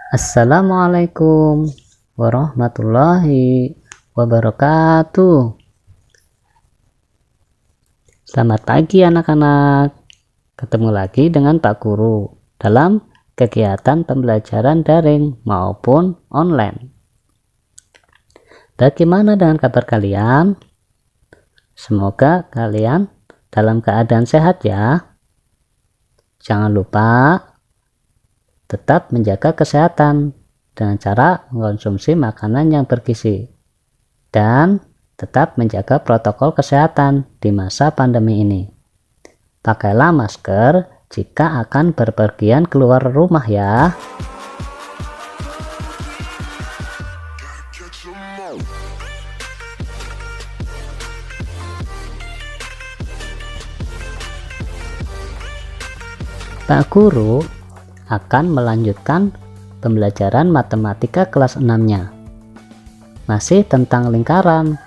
Assalamualaikum warahmatullahi wabarakatuh. Selamat pagi anak-anak. Ketemu lagi dengan Pak Guru dalam kegiatan pembelajaran daring maupun online. Bagaimana dengan kabar kalian? Semoga kalian dalam keadaan sehat ya. Jangan lupa tetap menjaga kesehatan dengan cara mengkonsumsi makanan yang bergizi dan tetap menjaga protokol kesehatan di masa pandemi ini. Pakailah masker jika akan berpergian keluar rumah ya. Pak Guru akan melanjutkan pembelajaran matematika kelas 6-nya. Masih tentang lingkaran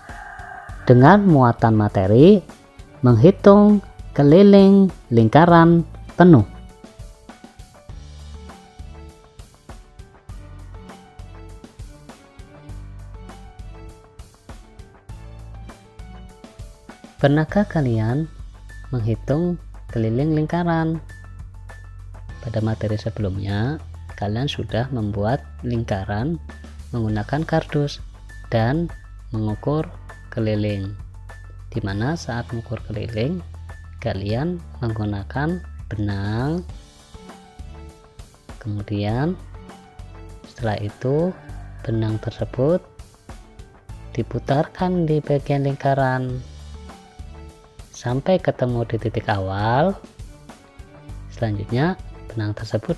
dengan muatan materi menghitung keliling lingkaran penuh. Pernahkah kalian menghitung keliling lingkaran? Pada materi sebelumnya, kalian sudah membuat lingkaran menggunakan kardus dan mengukur keliling. Di mana saat mengukur keliling, kalian menggunakan benang. Kemudian setelah itu, benang tersebut diputarkan di bagian lingkaran sampai ketemu di titik awal. Selanjutnya benang tersebut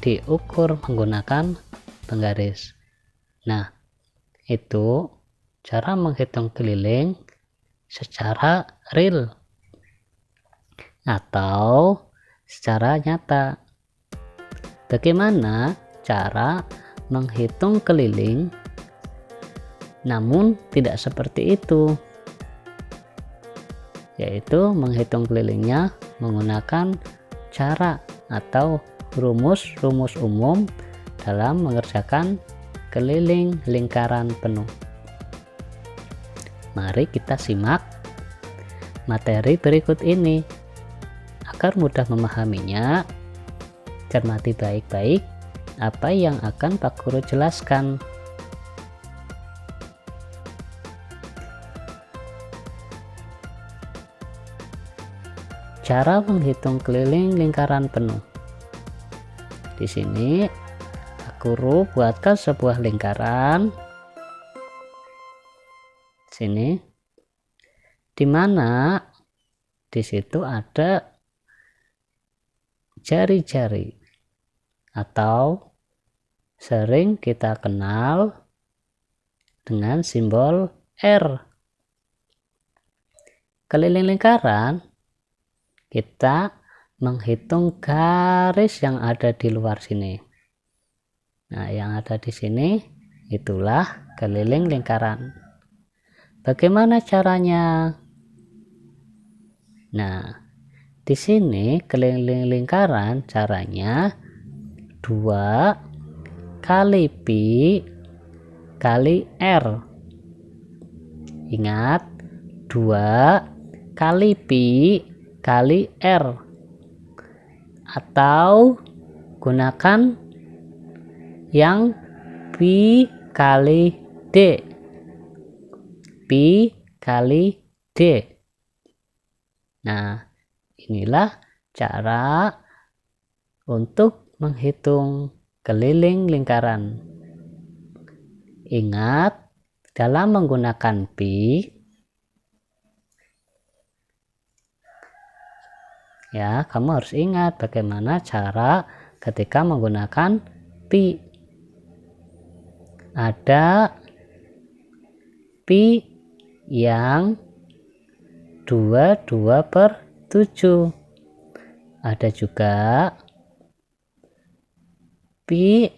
diukur menggunakan penggaris. Nah, itu cara menghitung keliling secara real atau secara nyata. Bagaimana cara menghitung keliling namun tidak seperti itu? Yaitu menghitung kelilingnya menggunakan cara atau rumus-rumus umum dalam mengerjakan keliling lingkaran penuh. Mari kita simak materi berikut ini agar mudah memahaminya. Cermati baik-baik apa yang akan Pak Guru jelaskan. Cara menghitung keliling lingkaran penuh. Di sini Pak Guru buatkan sebuah lingkaran. Sini, di mana di situ ada jari-jari atau sering kita kenal dengan simbol R. Keliling lingkaran kita menghitung garis yang ada di luar sini. Nah, yang ada di sini itulah keliling lingkaran. Bagaimana caranya? Nah, di sini keliling lingkaran caranya 2 kali pi kali R. Ingat, 2 kali pi kali R, atau gunakan yang pi kali D. Pi kali D. Nah, inilah cara untuk menghitung keliling lingkaran. Ingat, dalam menggunakan pi, ya, kamu harus ingat bagaimana cara ketika menggunakan pi. Ada pi yang 22/7. Ada juga pi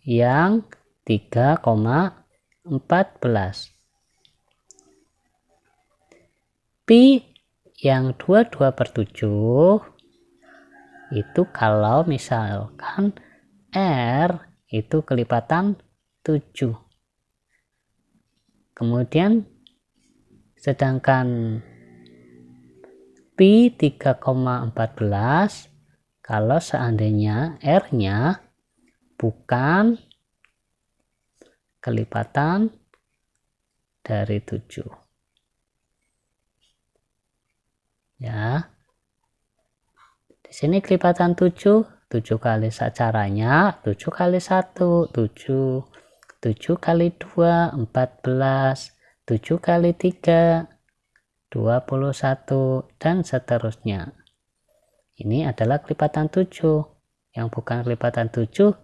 yang 3,14. Pi yang 22/7 itu kalau misalkan R itu kelipatan 7. Kemudian sedangkan pi 3,14 kalau seandainya R-nya bukan kelipatan dari 7. Ya. Di sini kelipatan 7 kali caranya 7 kali 1 7, 7 kali 2 14, 7 kali 3 21, dan seterusnya. Ini adalah kelipatan 7. Yang bukan kelipatan 7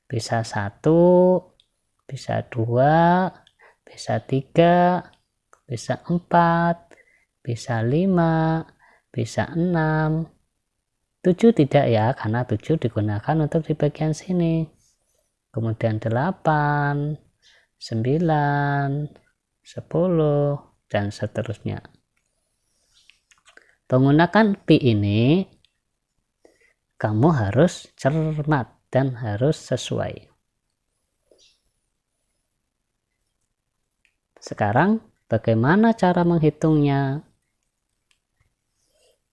bisa 1, bisa 2, bisa 3, bisa 4, bisa 5, bisa 6. 7 tidak ya, karena 7 digunakan untuk di bagian sini. Kemudian 8, 9, 10, dan seterusnya. Menggunakan pi ini, kamu harus cermat dan harus sesuai. Sekarang, bagaimana cara menghitungnya?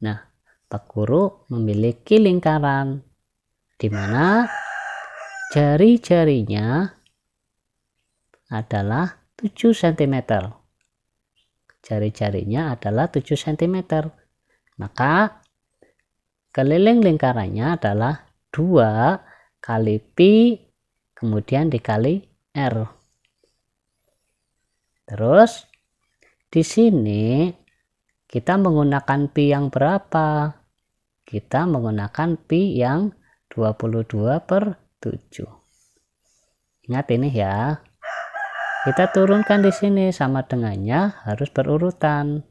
Nah, Pak Guru memiliki lingkaran di mana jari-jarinya adalah 7 cm. Jari-jarinya adalah 7 cm. Maka keliling lingkarannya adalah 2 kali pi kemudian dikali R. Terus di sini kita menggunakan pi yang berapa? Kita menggunakan pi yang 22/7. Ingat ini ya. Kita turunkan di sini sama dengannya harus berurutan.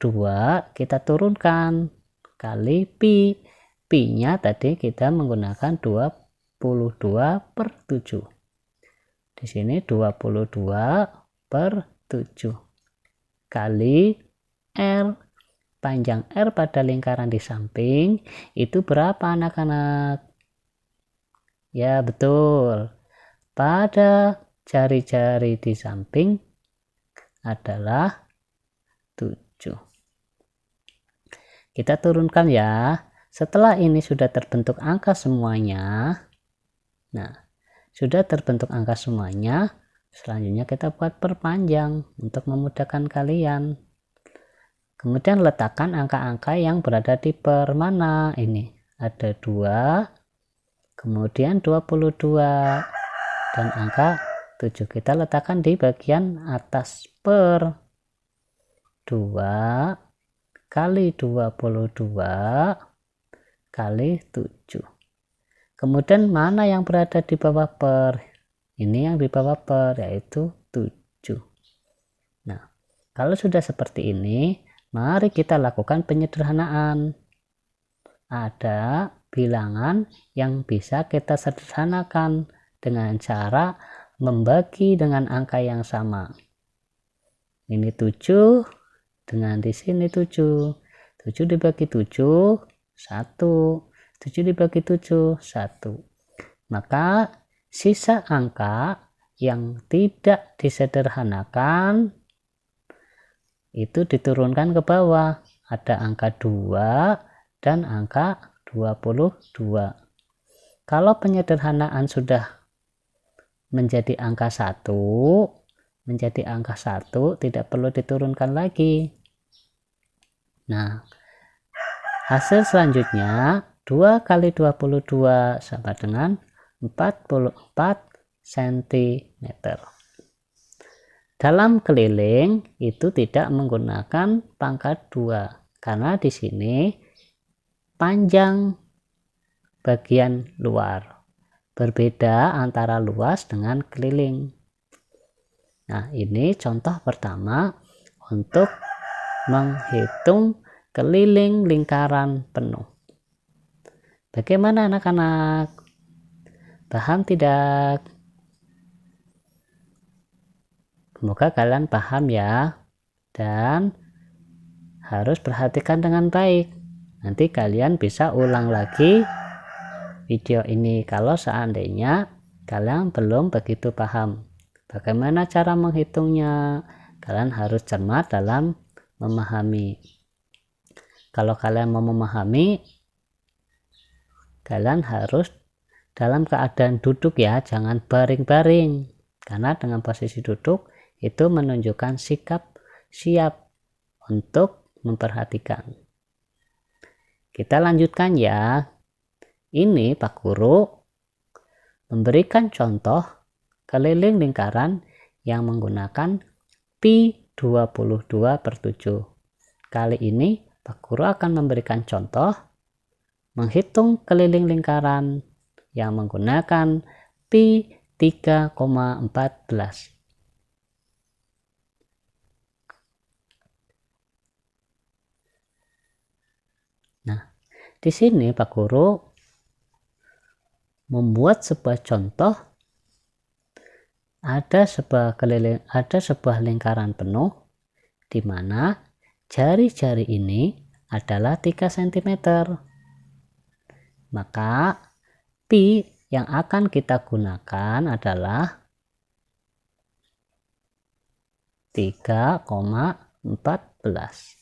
2 kita turunkan kali pi. Pi-nya tadi kita menggunakan 22/7. Di sini 22/7 kali R. Panjang R pada lingkaran di samping itu berapa anak-anak? Ya betul. Pada jari-jari di samping adalah 7. Kita turunkan ya. Setelah ini sudah terbentuk angka semuanya. Nah, sudah terbentuk angka semuanya. Selanjutnya kita buat perpanjang untuk memudahkan kalian. Kemudian letakkan angka-angka yang berada di per mana. Ini ada 2, kemudian 22, dan angka 7 kita letakkan di bagian atas per 2 kali 22 kali 7. Kemudian mana yang berada di bawah per? Ini yang di bawah per, yaitu 7. Nah, kalau sudah seperti ini, mari kita lakukan penyederhanaan. Ada bilangan yang bisa kita sederhanakan dengan cara membagi dengan angka yang sama. Ini 7 dengan di sini 7. 7 dibagi 7, 1. 7 dibagi 7, 1. Maka sisa angka yang tidak disederhanakan itu diturunkan ke bawah. Ada angka 2 dan angka 22. Kalau penyederhanaan sudah menjadi angka 1, tidak perlu diturunkan lagi. Nah, hasil selanjutnya 2 kali 22 sama dengan 44 cm. Dalam keliling itu tidak menggunakan pangkat 2 karena di sini panjang bagian luar. Berbeda antara luas dengan keliling. Nah, ini contoh pertama untuk menghitung keliling lingkaran penuh. Bagaimana anak-anak? Paham tidak? Semoga kalian paham ya. Dan harus perhatikan dengan baik. Nanti kalian bisa ulang lagi video ini kalau seandainya kalian belum begitu paham bagaimana cara menghitungnya. Kalian harus cermat dalam memahami. Kalau kalian mau memahami, kalian harus dalam keadaan duduk ya, jangan baring-baring, karena dengan posisi duduk itu menunjukkan sikap siap untuk memperhatikan. Kita lanjutkan ya. Ini Pak Guru memberikan contoh keliling lingkaran yang menggunakan pi 22/7. Kali ini Pak Guru akan memberikan contoh menghitung keliling lingkaran yang menggunakan pi 3,14. Nah, di sini Pak Guru membuat sebuah contoh. Ada sebuah lingkaran penuh di mana jari-jari ini adalah 3 cm. Maka pi yang akan kita gunakan adalah 3,14.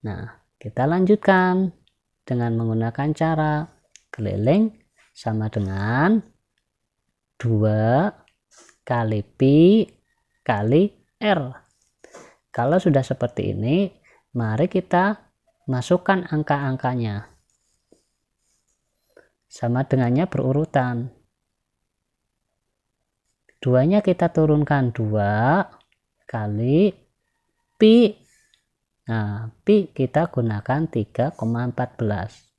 Nah, kita lanjutkan dengan menggunakan cara keliling sama dengan 2 kali pi kali r. Kalau sudah seperti ini, mari kita masukkan angka-angkanya. Sama dengannya berurutan. 2-nya kita turunkan 2 kali pi. Nah, pi kita gunakan 3,14.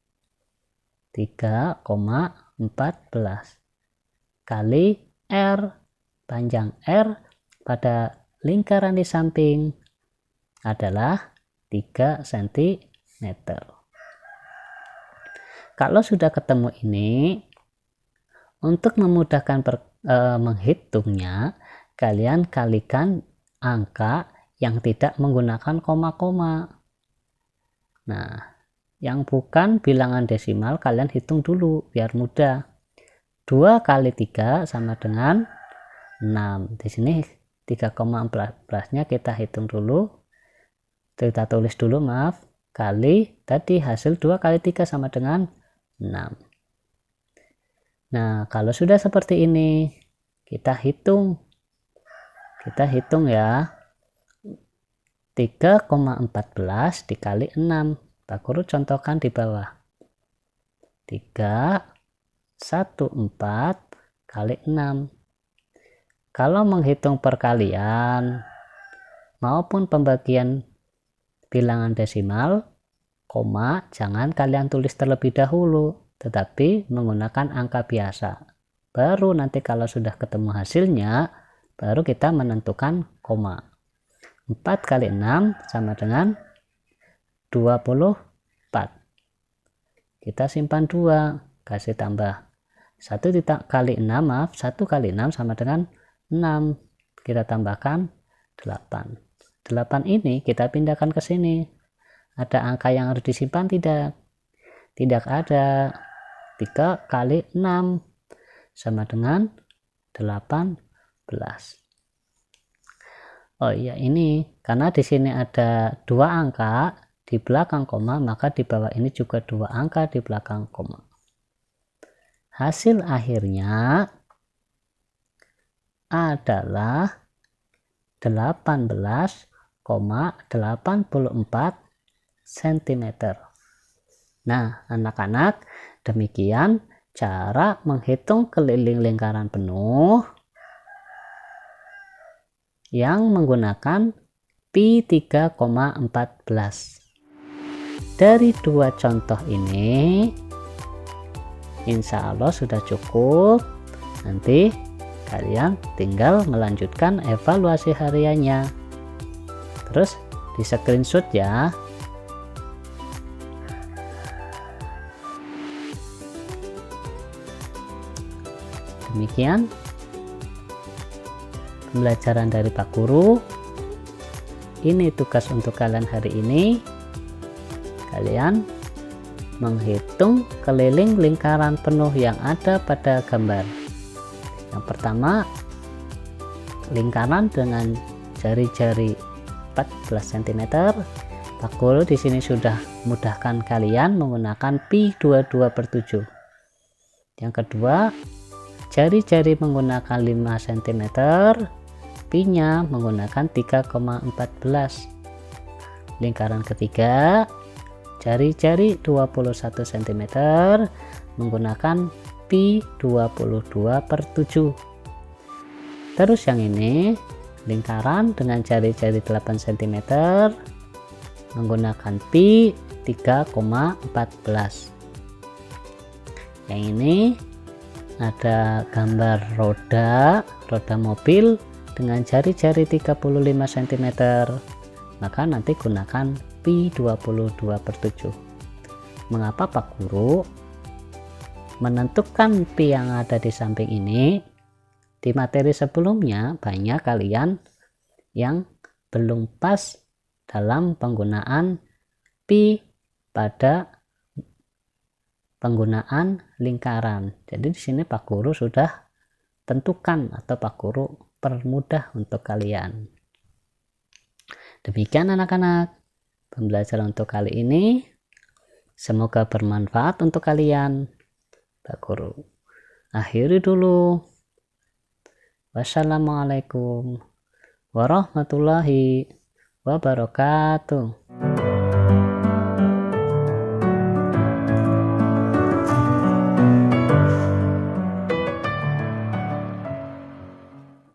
3,14 kali R, panjang R pada lingkaran di samping adalah 3 cm. Kalau sudah ketemu ini, untuk memudahkan menghitungnya, kalian kalikan angka yang tidak menggunakan koma-koma. Nah, yang bukan bilangan desimal kalian hitung dulu biar mudah. 2 kali 3 sama dengan 6. Di sini 3,14-nya kita hitung dulu. Kita tulis dulu, maaf. Kali tadi hasil 2 kali 3 sama dengan 6. Nah, kalau sudah seperti ini, kita hitung. Kita hitung ya. 3,14 dikali 6. Pak Guru contohkan di bawah. 3 14 kali 6. Kalau menghitung perkalian maupun pembagian bilangan desimal, koma jangan kalian tulis terlebih dahulu, tetapi menggunakan angka biasa. Baru nanti kalau sudah ketemu hasilnya, baru kita menentukan koma. 4 kali 6 sama dengan 24. Kita simpan 2, kasih tambah 1 kali 6, maaf, 1 kali 6 sama dengan 6. Kita tambahkan 8. 8 ini kita pindahkan ke sini. Ada angka yang harus disimpan? Tidak. Tidak ada. 3 kali 6 sama dengan 18. Oh iya, ini karena di sini ada 2 angka di belakang koma, maka di bawah ini juga 2 angka di belakang koma. Hasil akhirnya adalah 18,84 cm. Nah, anak-anak, demikian cara menghitung keliling lingkaran penuh yang menggunakan pi 3,14. Dari 2 contoh ini, insya Allah sudah cukup. Nanti kalian tinggal melanjutkan evaluasi hariannya. Terus di screenshot ya. Demikian pembelajaran dari Pak Guru. Ini tugas untuk kalian hari ini. Kalian menghitung keliling lingkaran penuh yang ada pada gambar. Yang pertama, lingkaran dengan jari-jari 14 cm. Pak Guru di sini sudah mudahkan kalian menggunakan pi 22/7. Yang kedua, jari-jari menggunakan 5 cm, pi-nya menggunakan 3,14. Lingkaran ketiga, jari-jari 21 cm menggunakan pi 22/7. Terus yang ini, lingkaran dengan jari-jari 8 cm menggunakan pi 3,14. Yang ini ada gambar roda mobil dengan jari-jari 35 cm, maka nanti gunakan pi 22/7. Mengapa Pak Guru menentukan pi yang ada di samping ini? Di materi sebelumnya banyak kalian yang belum pas dalam penggunaan pi pada penggunaan lingkaran. Jadi di sini Pak Guru sudah tentukan atau Pak Guru permudah untuk kalian. Demikian anak-anak pembelajaran untuk kali ini. Semoga bermanfaat untuk kalian. Pak Guru akhiri dulu. Wassalamualaikum warahmatullahi wabarakatuh.